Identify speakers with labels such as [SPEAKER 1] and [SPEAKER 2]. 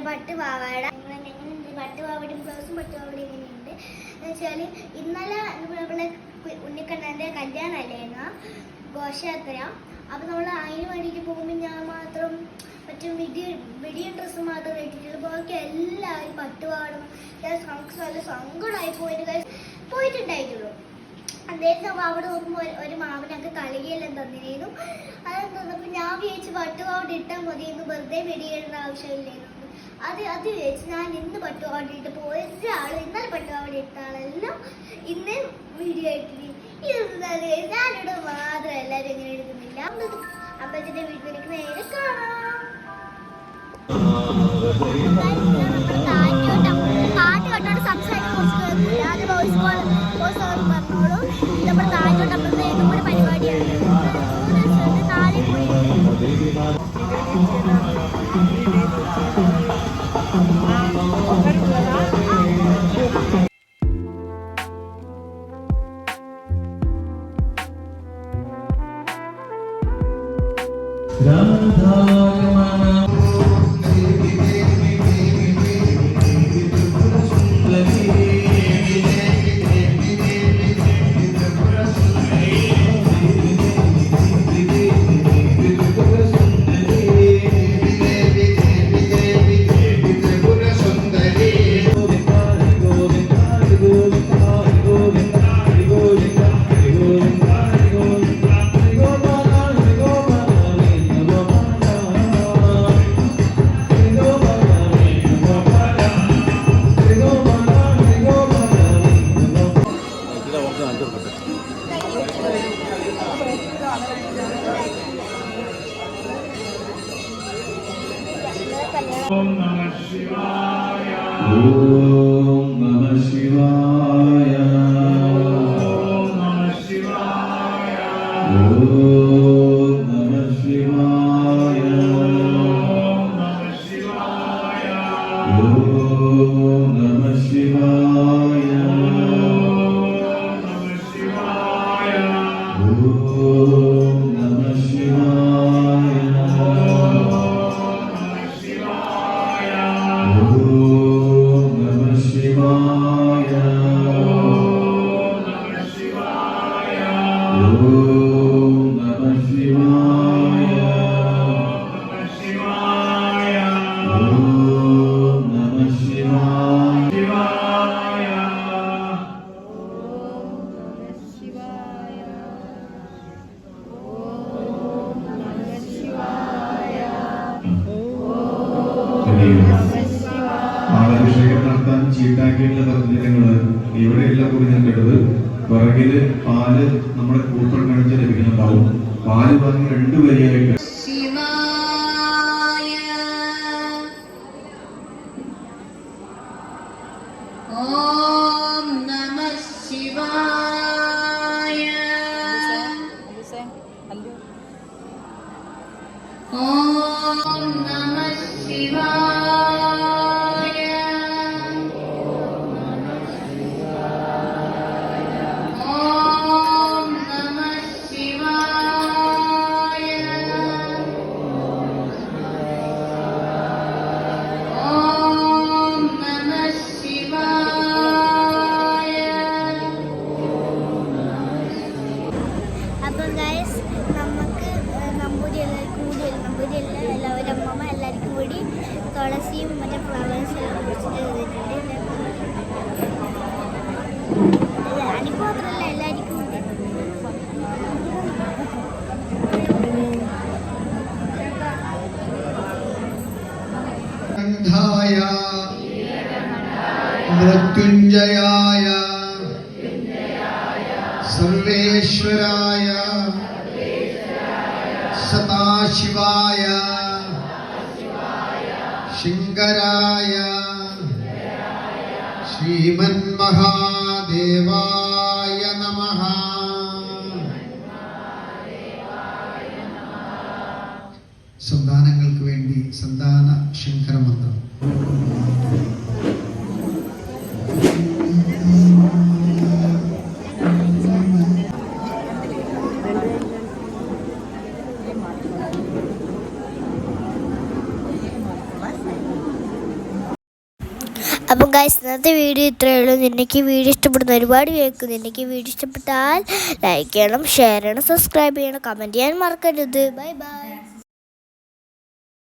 [SPEAKER 1] പട്ടുപാവാട എങ്ങനെയുണ്ട്, പട്ടുപാവാടയും ബ്ലൗസും പട്ടുപാവാടയും എങ്ങനെയുണ്ട് എന്ന് വെച്ചാൽ ഇന്നലെ നമ്മളെ ഉണ്ണിക്കണ്ണൻ്റെ കല്യാണം അല്ലായിരുന്നു, ഘോഷയാത്ര. അപ്പം നമ്മൾ അതിന് വേണ്ടിയിട്ട് പോകുമ്പോൾ ഞാൻ മാത്രം മറ്റേ വെടിയ ഡ്രസ്സ് മാത്രം ഇട്ടിട്ടുള്ളൂ. ബാക്കി എല്ലാവരും പട്ടുപാടും. നമുക്ക് നല്ല സങ്കടമായി പോയിട്ടുണ്ടായിട്ടുള്ളൂ. അന്നേരം അവിടെ നോക്കുമ്പോൾ ഒരു മാമനൊക്കെ കളിയെല്ലാം തന്നിരുന്നു. അത് തന്നപ്പോൾ ഞാൻ വിചാരിച്ച് പട്ടുപാവാട ഇട്ടാൽ മതിയെന്ന്, വെറുതെ വെടിയിടേണ്ട ആവശ്യമില്ലായിരുന്നു. അത് വിചാരിച്ച് ഞാൻ ഇന്ന് പട്ടുപാവാട ഇട്ടപ്പോൾ ഒരാൾ ഇന്നലെ പട്ടുപാവാട ഇട്ട ആളെല്ലാം ഇന്ന് വീഡിയോ ഇട്ടില്ല. ഇതെന്താണ് ഞാനിവിടെ മാത്രം എല്ലാവരും എങ്ങനെ എടുക്കുന്നില്ല. അമ്പലത്തിന്റെ വീട്ടിലേക്ക് നേരെ കാണാം. പാട്ട് കേട്ടോണ്ട് സംസാരിക്കുന്നില്ല, അത് വോയിസ് കോൾ പറഞ്ഞോളൂ. നമ്മുടെ താഴോട്ട് അമ്പലത്തിൽ ഏതും കൂടെ പരിപാടിയാണ്. താഴെ പോയി
[SPEAKER 2] Om Namah Shivaya.
[SPEAKER 3] Om Namah Shivaya.
[SPEAKER 2] Om Namah Shivaya.
[SPEAKER 3] Om Namah Shivaya.
[SPEAKER 2] Om Namah Shivaya.
[SPEAKER 3] Om Namah Shivaya.
[SPEAKER 2] Om Namah Shivaya.
[SPEAKER 3] Om Namah പാലഭിഷേകം നടത്താൻ ചീട്ടാക്കിയിട്ടുള്ള തത്വജനങ്ങള് ഇവിടെയെല്ലാം കൂടി ഞാൻ കേട്ടത് പുറകില് പാല് നമ്മുടെ കൂപ്പൺ കാണിച്ച് ലഭിക്കുന്നുണ്ടാവും. പാല് വാങ്ങി 2 വരിയായിട്ട്
[SPEAKER 4] Om Namah Shivaya. Om Namah Shivaya. Om Namah Shivaya. Om Namah Shivaya. Om Namah Shivaya.
[SPEAKER 1] അപ്പം ഗൈസ് നമുക്ക് നമ്പൂരി എല്ലാവരും അമ്മമ്മ എല്ലാവർക്കും കൂടി തുളസിയും മറ്റേ ഫ്ലവേഴ്സ് എല്ലാം കുറിച്ചിട്ട് തന്നിട്ടുണ്ട്. എനിക്ക് മാത്രമല്ല എല്ലാവർക്കും ഉണ്ട്.
[SPEAKER 5] മൃത്യുഞ്ജയായ സർവേശ്വരായ സദാശിവായ ശങ്കരായ ശ്രീമന്മഹാദേവായ നമഃ. സന്താനങ്ങൾക്ക് വേണ്ടി സന്താന ശങ്കരമന്ത്രം.
[SPEAKER 1] അപ്പം ഗൈസ് ഇന്നത്തെ വീഡിയോ ഇത്രയേ ഉള്ളൂ. നിനക്ക് വീഡിയോ ഇഷ്ടപ്പെടുന്ന ഒരുപാട് കേൾക്കും. നിനക്ക് വീഡിയോ ഇഷ്ടപ്പെട്ടാൽ ലൈക്ക് ചെയ്യണം, ഷെയർ ചെയ്യണം, സബ്സ്ക്രൈബ് ചെയ്യണം, കമൻറ്റ് ചെയ്യാൻ മറക്കരുത്. Bye bye.